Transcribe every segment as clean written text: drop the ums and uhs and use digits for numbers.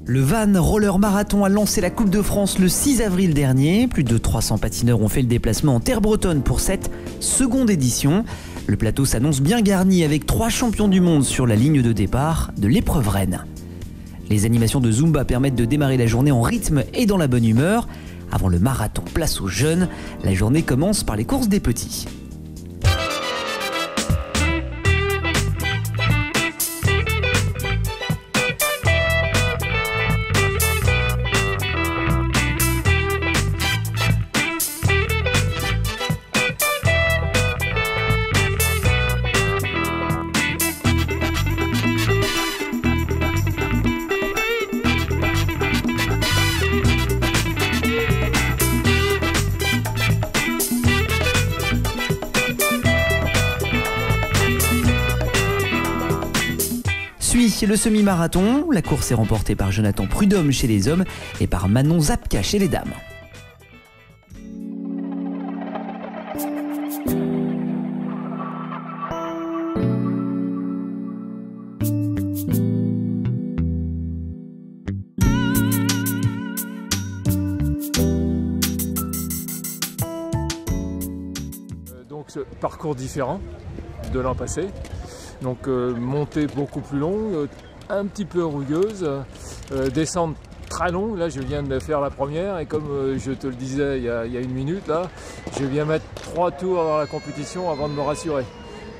Le Vannes Roller Marathon a lancé la Coupe de France le 6 avril dernier. Plus de 300 patineurs ont fait le déplacement en terre bretonne pour cette seconde édition. Le plateau s'annonce bien garni avec 3 champions du monde sur la ligne de départ de l'épreuve reine. Les animations de Zumba permettent de démarrer la journée en rythme et dans la bonne humeur. Avant le marathon, place aux jeunes. La journée commence par les courses des petits. Suit le semi-marathon. La course est remportée par Jonathan Prudhomme chez les hommes et par Manon Zapka chez les dames. Donc ce parcours différent de l'an passé. Donc montée beaucoup plus longue, un petit peu rugueuse, descente très longue. Là je viens de faire la première et comme je te le disais il y a 1 minute, là, je viens mettre 3 tours dans la compétition avant de me rassurer.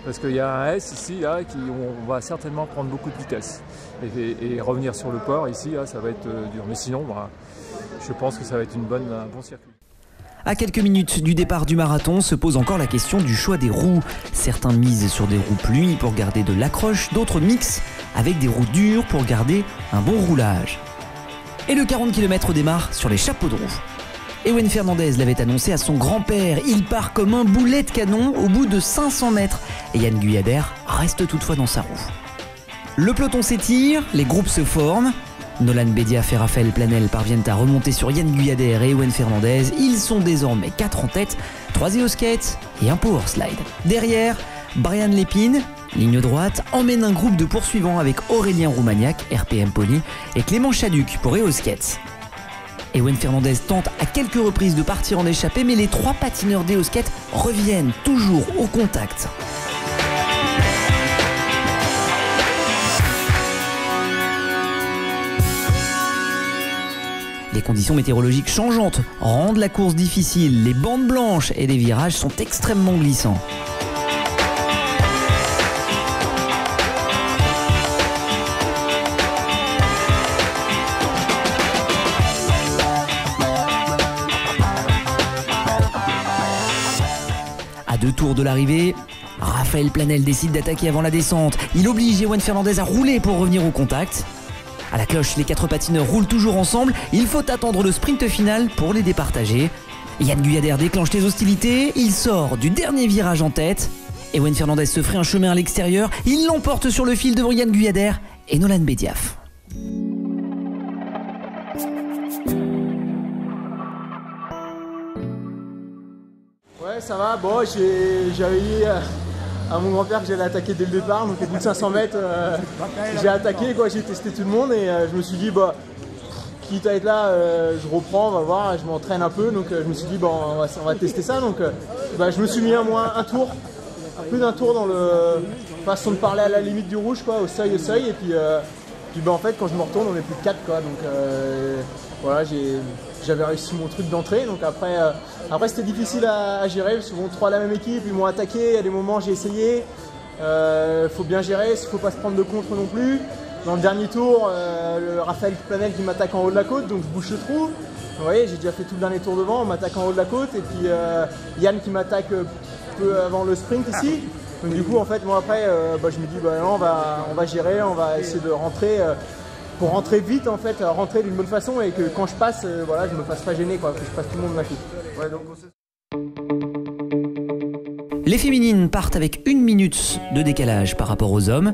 Parce qu'il y a un S ici, là, on va certainement prendre beaucoup de vitesse. Et revenir sur le port ici, là, ça va être dur. Mais sinon, bah, je pense que ça va être un bon circuit. À quelques minutes du départ du marathon se pose encore la question du choix des roues. Certains misent sur des roues pluie pour garder de l'accroche, d'autres mixent avec des roues dures pour garder un bon roulage. Et le 40 km démarre sur les chapeaux de roue. Ewen Fernandez l'avait annoncé à son grand-père, il part comme un boulet de canon au bout de 500 mètres. Et Yann Guyader reste toutefois dans sa roue. Le peloton s'étire, les groupes se forment. Nolan Bediaf et Raphaël Planel parviennent à remonter sur Yann Guyader et Ewen Fernandez. Ils sont désormais 4 en tête, 3 EOSkate et un Power Slide. Derrière, Brian Lépine, ligne droite, emmène un groupe de poursuivants avec Aurélien Roumaniac, RPM Pony, et Clément Chaduc pour EOSkate. Ewen Fernandez tente à quelques reprises de partir en échappée, mais les 3 patineurs d'EOSkate reviennent toujours au contact. Les conditions météorologiques changeantes rendent la course difficile. Les bandes blanches et les virages sont extrêmement glissants. À 2 tours de l'arrivée, Raphaël Planel décide d'attaquer avant la descente. Il oblige Ewen Fernandez à rouler pour revenir au contact. À la cloche, les 4 patineurs roulent toujours ensemble. Il faut attendre le sprint final pour les départager. Yann Guyader déclenche les hostilités. Il sort du dernier virage en tête. Ewen Fernandez se ferait un chemin à l'extérieur. Il l'emporte sur le fil devant Yann Guyader et Nolan Bediaf. Ouais, ça va. Bon, j'avais dit à mon grand-père que j'allais attaquer dès le départ, donc au bout de 500 mètres, j'ai attaqué, quoi, j'ai testé tout le monde et je me suis dit, bah, quitte à être là, je reprends, on va voir, je m'entraîne un peu, donc je me suis dit, bon, on va tester ça, donc bah, je me suis mis à moins un tour, plus d'un tour dans le façon de parler à la limite du rouge, quoi, au seuil, et puis bah, en fait, quand je me retourne, on est plus de 4, quoi, donc voilà, j'avais réussi mon truc d'entrée, donc après c'était difficile à gérer, parce que bon, 3 la même équipe, ils m'ont attaqué, il y a des moments j'ai essayé, faut bien gérer, il ne faut pas se prendre de contre non plus. Dans le dernier tour, le Raphaël Planel qui m'attaque en haut de la côte, donc je bouche le trou. Vous voyez, j'ai déjà fait tout le dernier tour devant, on m'attaque en haut de la côte, et puis Yann qui m'attaque peu avant le sprint ici. Donc du coup, en fait, moi après, bah, je me dis, bah, non, on va gérer, on va essayer de rentrer. Pour rentrer vite, en fait, rentrer d'une bonne façon et que quand je passe, voilà, je me fasse pas gêner, quoi, que je passe tout le monde d'un coup. Ouais, donc Les féminines partent avec 1 minute de décalage par rapport aux hommes.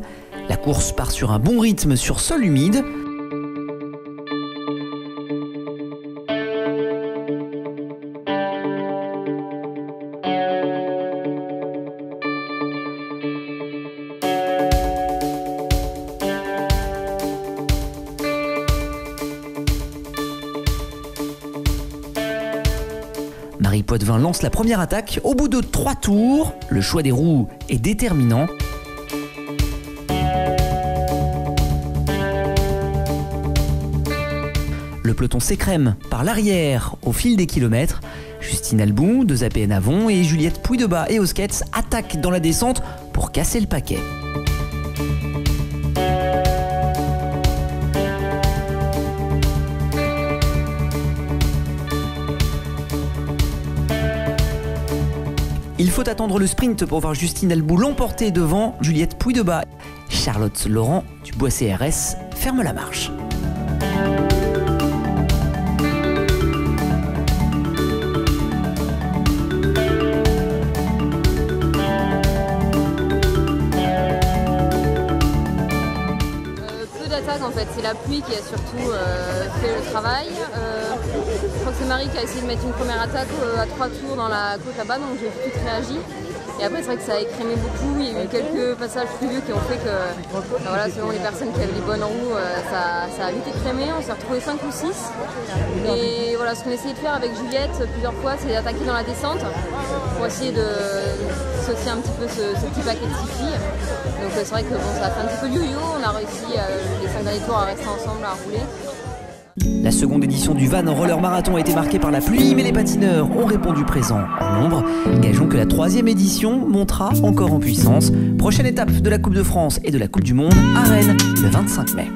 La course part sur un bon rythme sur sol humide. Marie Poitvin lance la première attaque. Au bout de 3 tours, le choix des roues est déterminant. Le peloton s'écrème par l'arrière au fil des kilomètres. Justine Albou, 2 APN Avon et Juliette Puydebas et Oskets attaquent dans la descente pour casser le paquet. Il faut attendre le sprint pour voir Justine Albou l'emporter devant Juliette Puydebas. Charlotte Laurent du Bois CRS ferme la marche. Peu d'attaques en fait, c'est la pluie qui a surtout fait le travail. Je crois que c'est Marie qui a essayé de mettre une première attaque à 3 tours dans la côte là-bas, donc j'ai tout de suite réagi. Et après c'est vrai que ça a écrémé beaucoup, il y a eu quelques passages pluvieux qui ont fait que, voilà, selon les personnes qui avaient les bonnes roues, ça a vite écrémé, on s'est retrouvé 5 ou 6. Et voilà, ce qu'on essayait de faire avec Juliette plusieurs fois, c'est d'attaquer dans la descente, pour essayer de dissocier un petit peu ce petit paquet de 6 filles. Donc c'est vrai que bon, ça a fait un petit peu yo-yo, on a réussi les 5 derniers tours à rester ensemble, à rouler. La seconde édition du Vannes Roller Marathon a été marquée par la pluie, mais les patineurs ont répondu présent en nombre. Gageons que la 3e édition montera encore en puissance. Prochaine étape de la Coupe de France et de la Coupe du Monde à Rennes le 25 mai.